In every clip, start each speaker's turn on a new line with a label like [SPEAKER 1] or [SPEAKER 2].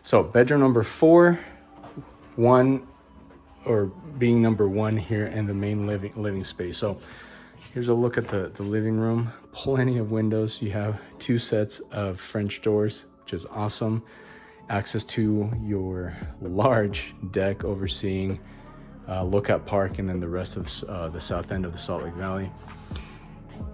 [SPEAKER 1] So bedroom number 4, being number 1 here in the main living space. So here's a look at the living room. Plenty of windows. You have 2 sets of French doors, which is awesome. Access to your large deck overseeing Lookout Park and then the rest of the south end of the Salt Lake Valley.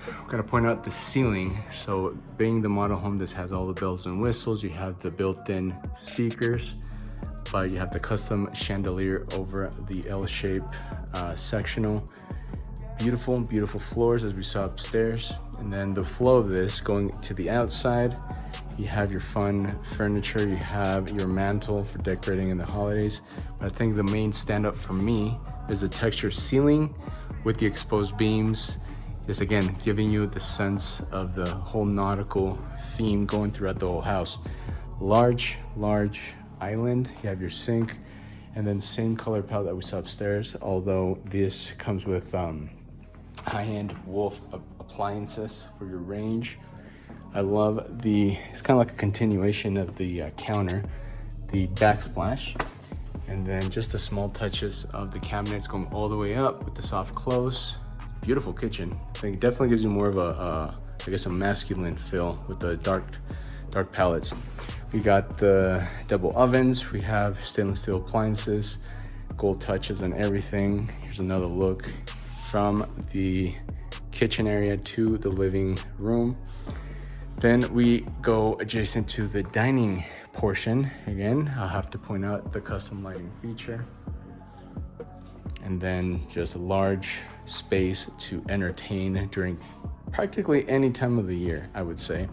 [SPEAKER 1] I'm gonna point out the ceiling. So being the model home, this has all the bells and whistles. You have the built-in speakers, but you have the custom chandelier over the L-shape sectional. Beautiful, beautiful floors as we saw upstairs. And then the flow of this going to the outside, you have your fun furniture, you have your mantle for decorating in the holidays. But I think the main standout for me is the textured ceiling with the exposed beams. Just again, giving you the sense of the whole nautical theme going throughout the whole house. Large island, you have your sink, and then same color palette that we saw upstairs, although this comes with high-end Wolf appliances for your range. I love it's kind of like a continuation of the counter, the backsplash, and then just the small touches of the cabinets going all the way up with the soft close. Beautiful kitchen. I think it definitely gives you more of a, I guess, a masculine feel with the dark palettes. We got the double ovens. We have stainless steel appliances, gold touches and everything. Here's another look from the kitchen area to the living room. Then we go adjacent to the dining portion. Again, I'll have to point out the custom lighting feature. And then just a large space to entertain during practically any time of the year, I would say.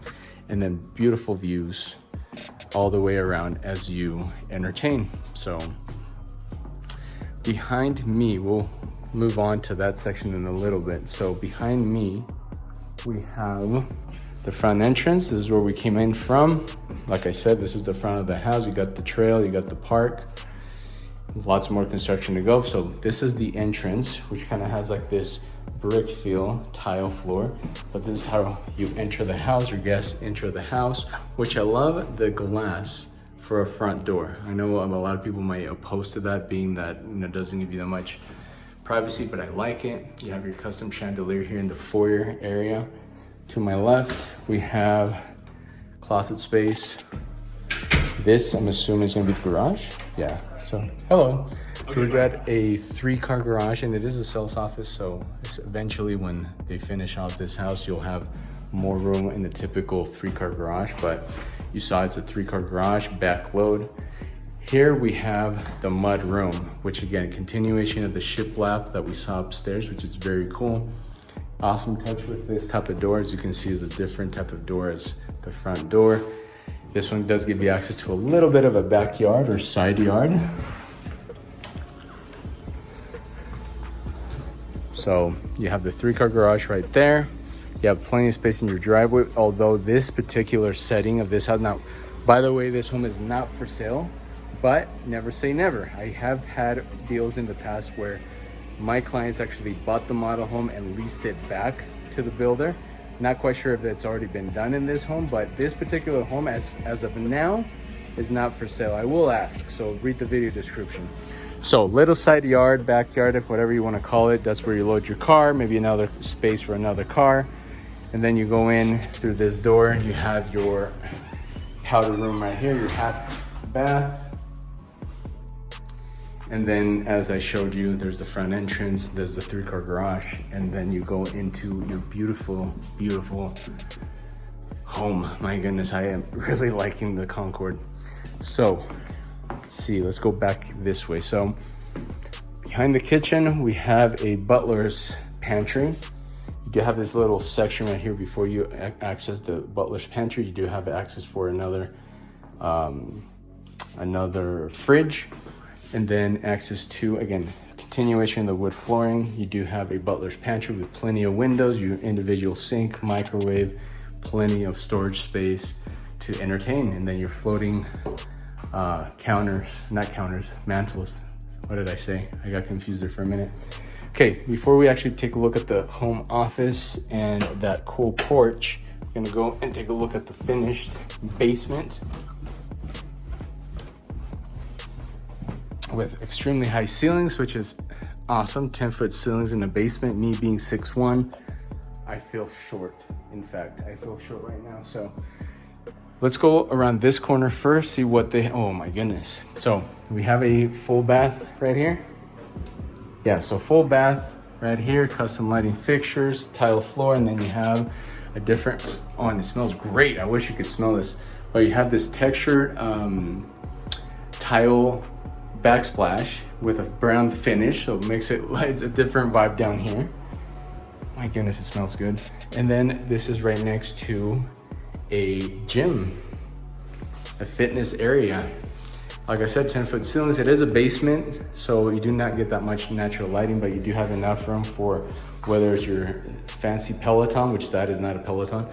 [SPEAKER 1] And then beautiful views all the way around as you entertain. So behind me, we'll move on to that section in a little bit. So behind me, we have the front entrance. This is where we came in from. Like I said, this is the front of the house. You got the trail, you got the park. Lots more construction to go. So this is the entrance, which kind of has like this brick feel, tile floor, but this is how you enter the house. Your guests enter the house, which I love the glass for a front door. I know a lot of people might oppose to that, being that it doesn't give you that much privacy, but I like it. You have your custom chandelier here in the foyer area. To my left, we have closet space. This, I'm assuming, is gonna be the garage. Yeah, so hello. So we've got a 3-car garage, and it is a sales office, so eventually when they finish off this house, you'll have more room in the typical 3-car garage, but you saw it's a 3-car garage, back load. Here we have the mud room, which again, continuation of the shiplap that we saw upstairs, which is very cool. Awesome touch with this type of door. As you can see, is a different type of door as the front door. This one does give you access to a little bit of a backyard or side yard. So you have the 3-car garage right there. You have plenty of space in your driveway, although this particular setting of this house, now, by the way, this home is not for sale, but never say never. I have had deals in the past where my clients actually bought the model home and leased it back to the builder. Not quite sure if that's already been done in this home, but this particular home as of now is not for sale. I will ask, so read the video description. So little side yard, backyard, whatever you want to call it. That's where you load your car, maybe another space for another car. And then you go in through this door. You have your powder room right here, your half bath. And then as I showed you, there's the front entrance, there's the 3-car garage, and then you go into your beautiful, beautiful home. My goodness, I am really liking the Concord. So let's see, let's go back this way. So behind the kitchen, we have a butler's pantry. You do have this little section right here before you access the butler's pantry. You do have access for another fridge, and then access to, again, continuation of the wood flooring. You do have a butler's pantry with plenty of windows, your individual sink, microwave, plenty of storage space to entertain. And then your floating mantles. What did I say? I got confused there for a minute. Okay, before we actually take a look at the home office and that cool porch, we're gonna go and take a look at the finished basement. with extremely high ceilings, which is awesome. 10-foot ceilings in the basement. Me being 6'1", I feel short. In fact, I feel short right now. So let's go around this corner first, see what they, oh my goodness. So we have a full bath right here. Yeah, so full bath right here, custom lighting fixtures, tile floor, and then you have a different, oh, and it smells great. I wish you could smell this. But you have this textured tile backsplash with a brown finish, so it makes it like a different vibe down here. My goodness, it smells good. And then this is right next to a gym, a fitness area. Like I said, 10-foot ceilings. It is a basement, so you do not get that much natural lighting, but you do have enough room for whether it's your fancy Peloton, which that is not a Peloton.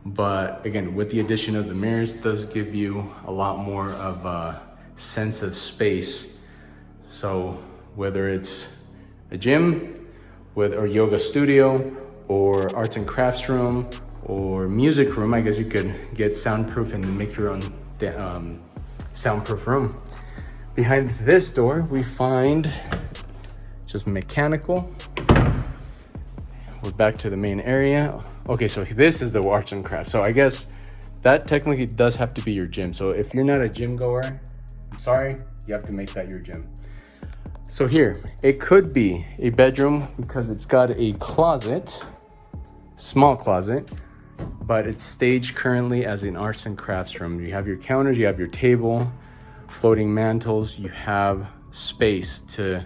[SPEAKER 1] But again, with the addition of the mirrors, it does give you a lot more of a sense of space. So whether it's a gym, or yoga studio, or arts and crafts room, or music room, I guess you could get soundproof and make your own soundproof room. Behind this door, we find just mechanical. We're back to the main area. Okay, so this is the arts and crafts. So I guess that technically does have to be your gym. So if you're not a gym goer, I'm sorry, you have to make that your gym. So here, it could be a bedroom because it's got a closet, small closet, but it's staged currently as an arts and crafts room. You have your counters, you have your table, floating mantles, you have space to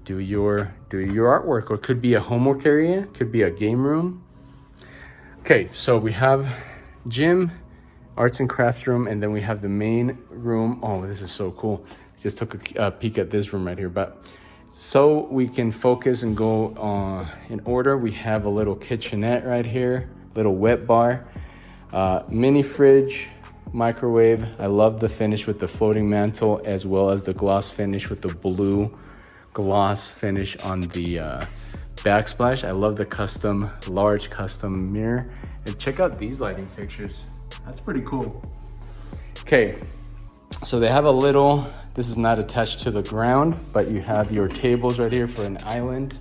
[SPEAKER 1] do your artwork, or it could be a homework area, could be a game room. Okay, so we have gym, arts and crafts room, and then we have the main room. Oh, this is so cool. Just took a peek at this room right here, but so we can focus and go in order. We have a little kitchenette right here, little wet bar, mini fridge, microwave. I love the finish with the floating mantle, as well as the gloss finish with the blue gloss finish on the backsplash. I love the large custom mirror. And check out these lighting fixtures. That's pretty cool. Okay, so they have a little, this is not attached to the ground, but you have your tables right here for an island.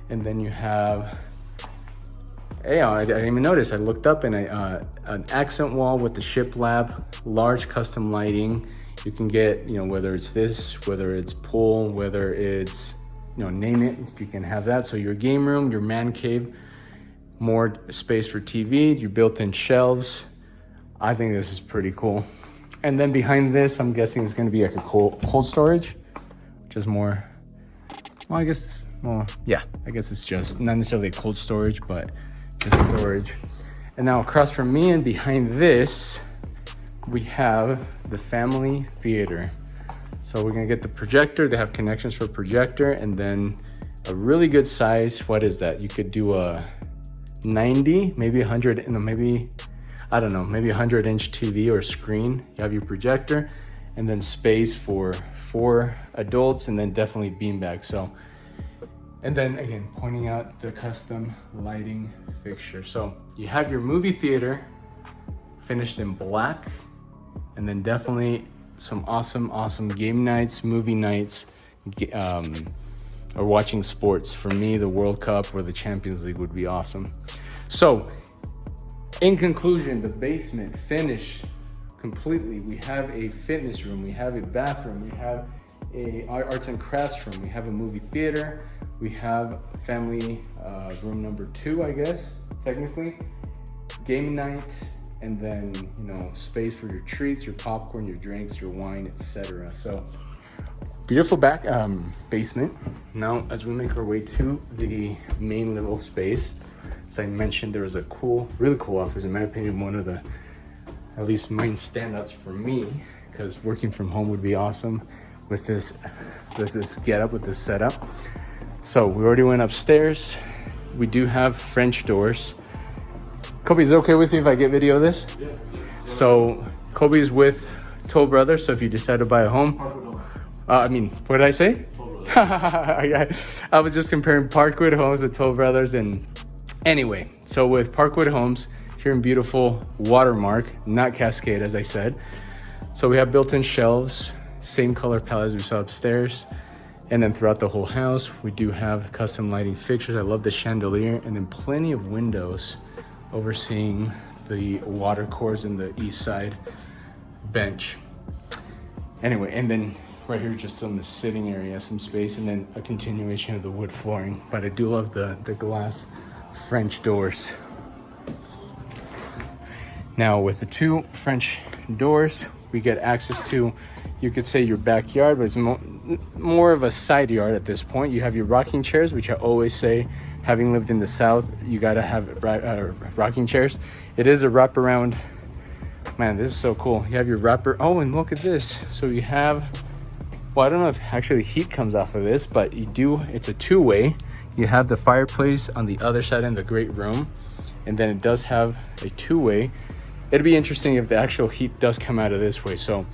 [SPEAKER 1] And then you have, hey, I didn't even notice. I looked up and an accent wall with the shiplap, large custom lighting. You can get, whether it's this, whether it's pool, whether it's, name it, you can have that. So your game room, your man cave, more space for TV, your built-in shelves. I think this is pretty cool. And then behind this, I'm guessing it's going to be like a cold storage, which is more, well, I guess, I guess it's just not necessarily a cold storage, but it's storage. And now across from me and behind this, we have the family theater. So we're gonna get the projector. They have connections for projector, and then a really good size. What is that? You could do a 90, maybe 100, maybe, I don't know, maybe 100-inch TV or screen. You have your projector, and then space for 4 adults, and then definitely beanbags. So, and then again, pointing out the custom lighting fixture. So you have your movie theater finished in black, and then definitely some awesome game nights, movie nights, or watching sports. For me, the World Cup or the Champions League would be awesome. So in conclusion, the basement finished completely. We have a fitness room, we have a bathroom, we have a arts and crafts room, we have a movie theater, we have family room number 2, I guess, technically, game night, and then, space for your treats, your popcorn, your drinks, your wine, etc. So beautiful back basement. Now, as we make our way to the main little space, as I mentioned, there is a really cool office. In my opinion, one of the, at least main standouts for me, because working from home would be awesome with this getup, with this setup. So we already went upstairs. We do have French doors. Kobe, is it okay with you if I get video of this? Yeah. So Kobe's with Toll Brothers. So if you decide to buy a home, what did I say? I was just comparing Parkwood homes with Toll Brothers. And anyway, so with Parkwood homes here in beautiful Watermark, not Cascade, as I said. So we have built-in shelves, same color palette as we saw upstairs. And then throughout the whole house, we do have custom lighting fixtures. I love the chandelier, and then plenty of windows overseeing the watercourse and the east side bench. Anyway, and then right here, just some the sitting area, some space, and then a continuation of the wood flooring. But I do love the glass French doors. Now with the 2 French doors, we get access to, you could say, your backyard, but it's more of a side yard at this point. You have your rocking chairs, which I always say, having lived in the South, you gotta have rocking chairs. It is a wraparound. Man, this is so cool. You have your wrapper. Oh, and look at this. So you have, well, I don't know if actually heat comes off of this, but you do, it's a 2-way. You have the fireplace on the other side in the great room, and then it does have a 2-way. It'd be interesting if the actual heat does come out of this way. So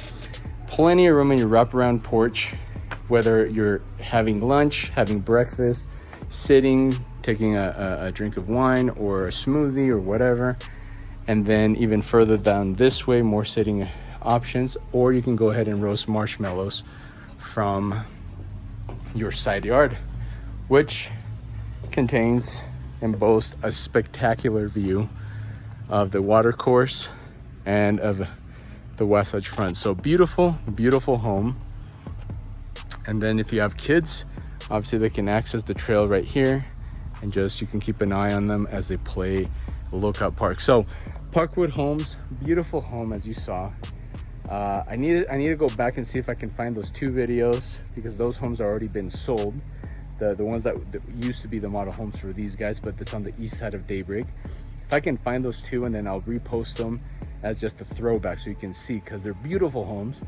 [SPEAKER 1] plenty of room in your wraparound porch, whether you're having lunch, having breakfast, sitting, taking a drink of wine or a smoothie or whatever. And then even further down this way, more sitting options, or you can go ahead and roast marshmallows from your side yard, which contains and boasts a spectacular view of the watercourse and of the Wasatch Front. So beautiful, beautiful home. And then if you have kids, obviously they can access the trail right here, and just you can keep an eye on them as they play Lookout Park. So Parkwood Homes, beautiful home as you saw. I need to go back and see if I can find those 2 videos, because those homes are already been sold. The ones that used to be the model homes for these guys, but it's on the east side of Daybreak. If I can find those 2, and then I'll repost them as just a throwback so you can see, because they're beautiful homes.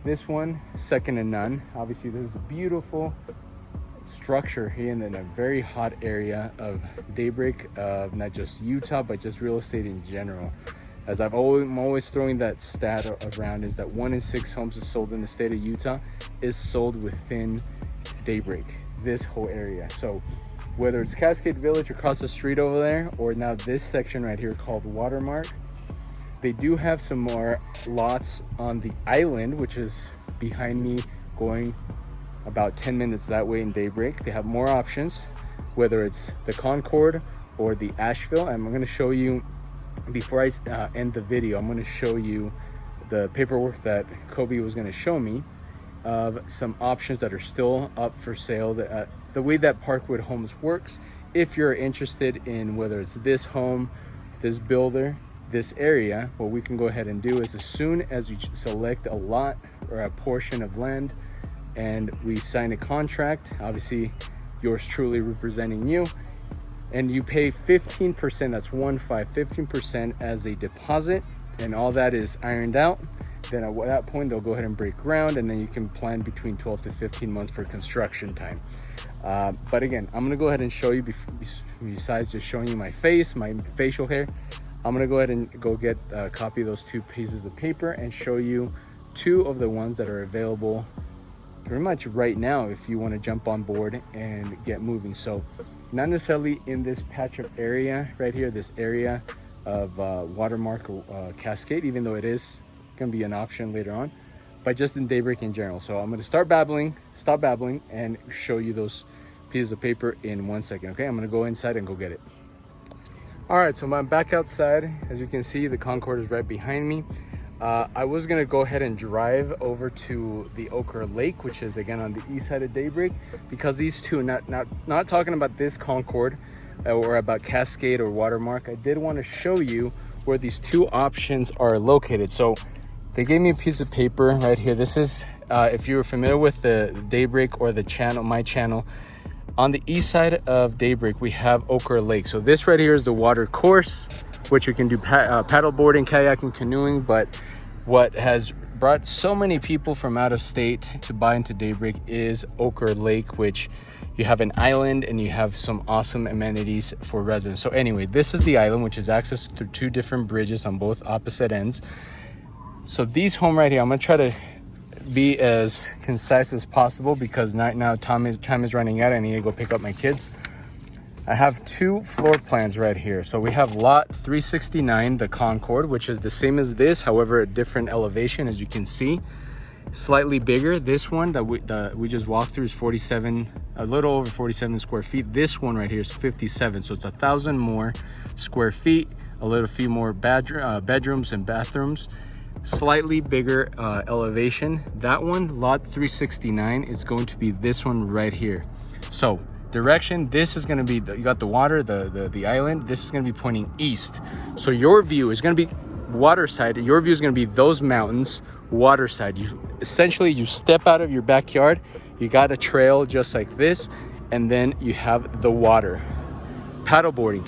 [SPEAKER 1] This one, second to none. Obviously, this is a beautiful structure here in a very hot area of Daybreak, of not just Utah, but just real estate in general. As I'm always throwing that stat around, is that 1 in 6 homes is sold in the state of Utah is sold within Daybreak, this whole area. So whether it's Cascade Village across the street over there, or now this section right here called Watermark, they do have some more lots on the island, which is behind me, going about 10 minutes that way in Daybreak. They have more options, whether it's the Concord or the Asheville. And I'm going to show you, before I end the video, I'm going to show you the paperwork that Kobe was going to show me of some options that are still up for sale. The way that Parkwood Homes works, if you're interested in whether it's this home, this builder, this area, what we can go ahead and do is, as soon as you select a lot or a portion of land and we sign a contract, obviously yours truly representing you, and you pay 15%, that's 15% as a deposit, and all that is ironed out, then at that point they'll go ahead and break ground, and then you can plan between 12 to 15 months for construction time. But again, I'm gonna go ahead and show you, besides just showing you my face, my facial hair, I'm gonna go ahead and go get a copy of those 2 pieces of paper and show you 2 of the ones that are available pretty much right now if you want to jump on board and get moving. So not necessarily in this patch of area right here, this area of Watermark Cascade, even though it is going to be an option later on, but just in Daybreak in general. So I'm going to stop babbling, and show you those pieces of paper in 1 second. Okay, I'm going to go inside and go get it. All right, so I'm back outside. As you can see, the Concord is right behind me. I was gonna go ahead and drive over to the Ochre Lake, which is again on the east side of Daybreak, because these 2, not talking about this Concord or about Cascade or Watermark, I did want to show you where these 2 options are located. So they gave me a piece of paper right here. This is, if you're familiar with the Daybreak or the channel, my channel, on the east side of Daybreak, we have Ochre Lake. So this right here is the Watercourse, which you can do paddle boarding, kayaking, canoeing. But what has brought so many people from out of state to buy into Daybreak is Ochre Lake, which you have an island and you have some awesome amenities for residents. So anyway, this is the island, which is accessed through 2 different bridges on both opposite ends. So these home right here, I'm gonna try to be as concise as possible, because right now time is running out. I need to go pick up my kids. I have 2 floor plans right here. So we have lot 369, the Concord, which is the same as this, however a different elevation, as you can see. slightly bigger. This one that we just walked through is 47, a little over 47 square feet. This one right here is 57, so it's 1,000 more square feet, a little few more bedrooms and bathrooms, slightly bigger elevation. That one, lot 369, is going to be this one right here. So direction, this is going to be you got the water, the island. This is going to be pointing east, so your view is going to be water side. Your view is going to be those mountains, water side. You essentially, you step out of your backyard, you got a trail just like this, and then you have the water. Paddleboarding,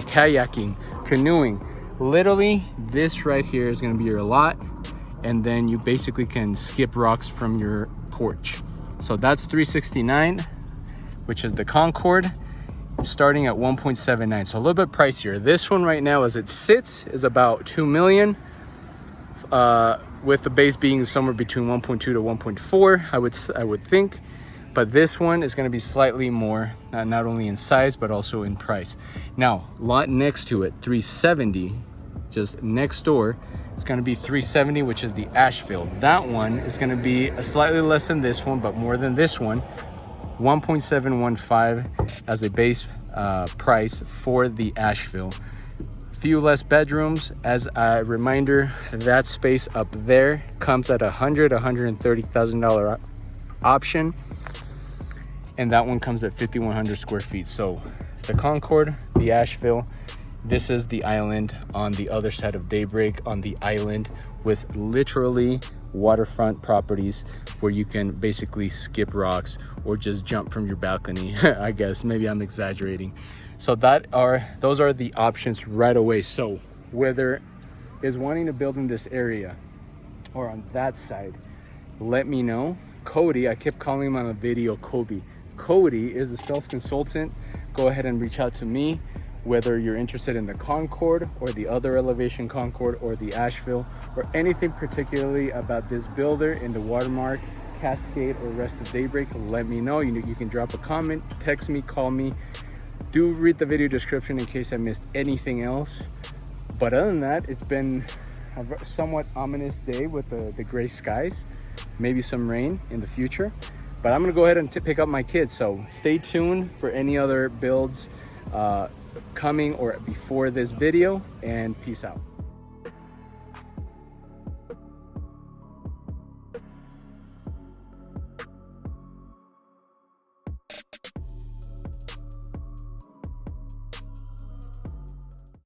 [SPEAKER 1] kayaking, canoeing, literally this right here is going to be your lot, and then you basically can skip rocks from your porch. So that's 369, which is the Concord, starting at 1.79, so a little bit pricier. This one right now, as it sits, is about 2 million, with the base being somewhere between 1.2 to 1.4, I would think. But this one is going to be slightly more, not only in size but also in price. Now, lot next to it, 370, just next door, it's going to be 370, which is the Asheville. That one is going to be slightly less than this one, but more than this one. 1.715 as a base price for the Asheville. Few less bedrooms. As a reminder, that space up there comes at $130,000 option, and that one comes at 5,100 square feet. So the Concord, the Asheville, this is the island on the other side of Daybreak, on the island with literally waterfront properties where you can basically skip rocks or just jump from your balcony. I guess maybe I'm exaggerating. So those are the options right away. So whether is wanting to build in this area or on that side, let me know. Cody, I kept calling him on a video Kobe. Cody is a sales consultant. Go ahead and reach out to me, whether you're interested in the Concord or the other elevation Concord or the Asheville or anything particularly about this builder in the Watermark, Cascade, or rest of Daybreak. Let me know. You can drop a comment, text me, call me. Do read the video description in case I missed anything else. But other than that, it's been a somewhat ominous day with the gray skies, maybe some rain in the future. But I'm gonna go ahead and pick up my kids, so stay tuned for any other builds coming or before this video, and peace out.